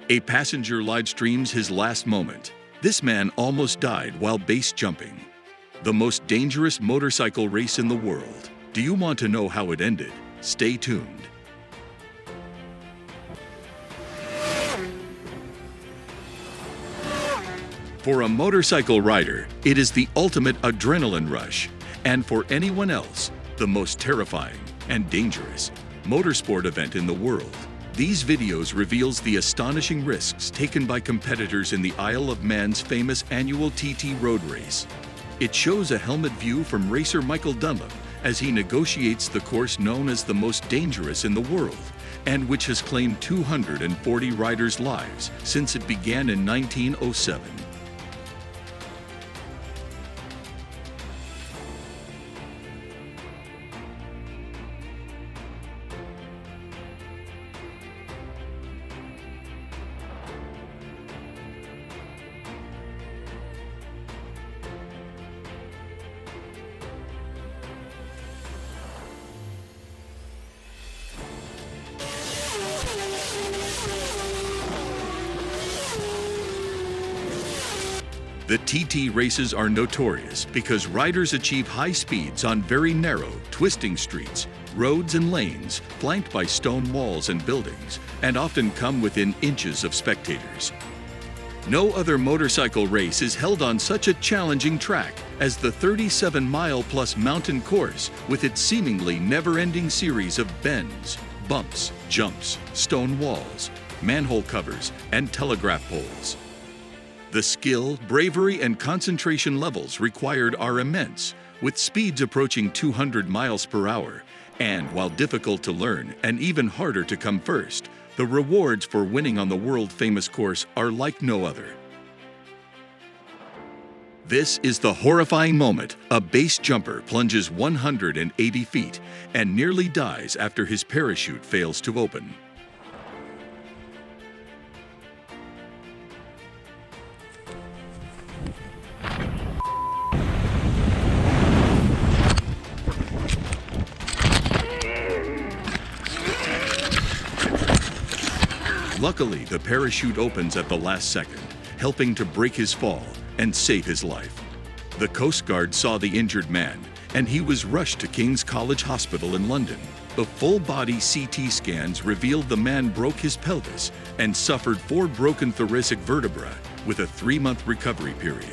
A passenger live streams his last moment. This man almost died while base jumping. The most dangerous motorcycle race in the world. Do you want to know how it ended? Stay tuned. For a motorcycle rider, it is the ultimate adrenaline rush, and for anyone else, the most terrifying and dangerous motorsport event in the world. These videos reveals the astonishing risks taken by competitors in the Isle of Man's famous annual TT road race. It shows a helmet view from racer Michael Dunlop as he negotiates the course known as the most dangerous in the world, and which has claimed 240 riders' lives since it began in 1907. The TT races are notorious because riders achieve high speeds on very narrow, twisting streets, roads and lanes flanked by stone walls and buildings, and often come within inches of spectators. No other motorcycle race is held on such a challenging track as the 37-mile-plus mountain course with its seemingly never-ending series of bends, bumps, jumps, stone walls, manhole covers, and telegraph poles. The skill, bravery, and concentration levels required are immense, with speeds approaching 200 miles per hour. And while difficult to learn and even harder to come first, the rewards for winning on the world-famous course are like no other. This is the horrifying moment a base jumper plunges 180 feet and nearly dies after his parachute fails to open. Luckily, the parachute opens at the last second, helping to break his fall and save his life. The Coast Guard saw the injured man, and he was rushed to King's College Hospital in London. The full-body CT scans revealed the man broke his pelvis and suffered 4 broken thoracic vertebrae with a 3-month recovery period.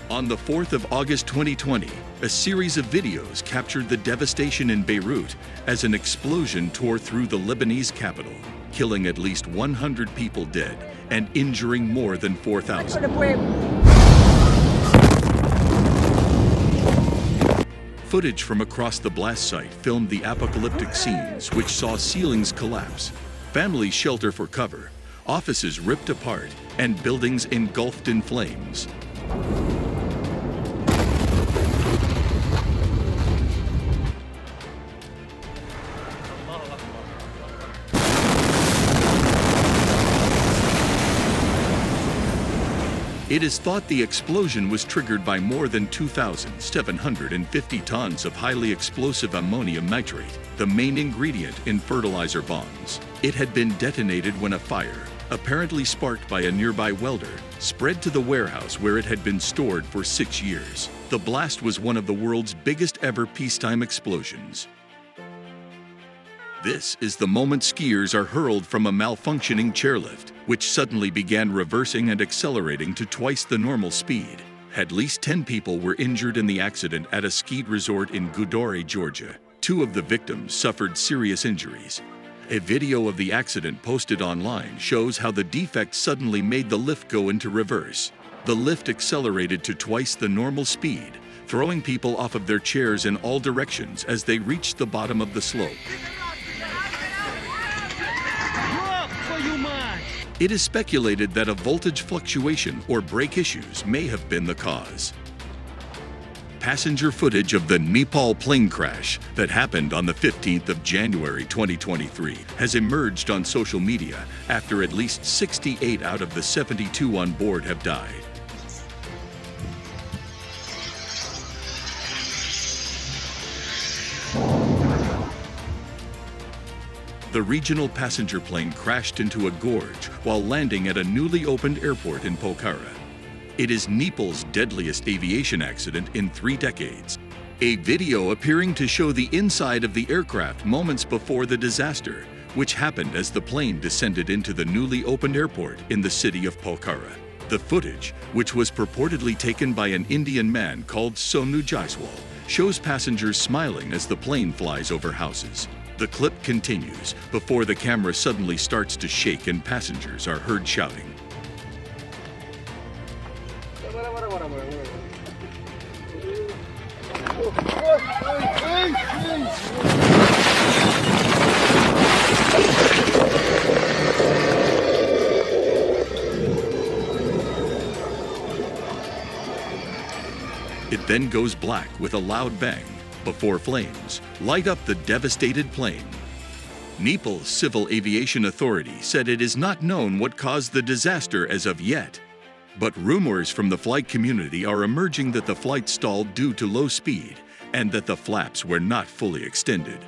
On the 4th of August 2020, a series of videos captured the devastation in Beirut as an explosion tore through the Lebanese capital, killing at least 100 people dead and injuring more than 4,000. Footage from across the blast site filmed the apocalyptic scenes, which saw ceilings collapse, families shelter for cover, offices ripped apart, and buildings engulfed in flames. It is thought the explosion was triggered by more than 2,750 tons of highly explosive ammonium nitrate, the main ingredient in fertilizer bombs. It had been detonated when a fire, apparently sparked by a nearby welder, spread to the warehouse where it had been stored for 6 years. The blast was one of the world's biggest ever peacetime explosions. This is the moment skiers are hurled from a malfunctioning chairlift, which suddenly began reversing and accelerating to twice the normal speed. At least 10 people were injured in the accident at a ski resort in Gudore, Georgia. 2 of the victims suffered serious injuries. A video of the accident posted online shows how the defect suddenly made the lift go into reverse. The lift accelerated to twice the normal speed, throwing people off of their chairs in all directions as they reached the bottom of the slope. It is speculated that a voltage fluctuation or brake issues may have been the cause. Passenger footage of the Nepal plane crash that happened on the 15th of January 2023 has emerged on social media after at least 68 out of the 72 on board have died. the regional passenger plane crashed into a gorge while landing at a newly opened airport in Pokhara. It is Nepal's deadliest aviation accident in 3 decades. A video appearing to show the inside of the aircraft moments before the disaster, which happened as the plane descended into the newly opened airport in the city of Pokhara. The footage, which was purportedly taken by an Indian man called Sonu Jaiswal, shows passengers smiling as the plane flies over houses. The clip continues before the camera suddenly starts to shake and passengers are heard shouting. It then goes black with a loud bang before flames light up the devastated plane. Nepal's Civil Aviation Authority said it is not known what caused the disaster as of yet, but rumors from the flight community are emerging that the flight stalled due to low speed and that the flaps were not fully extended.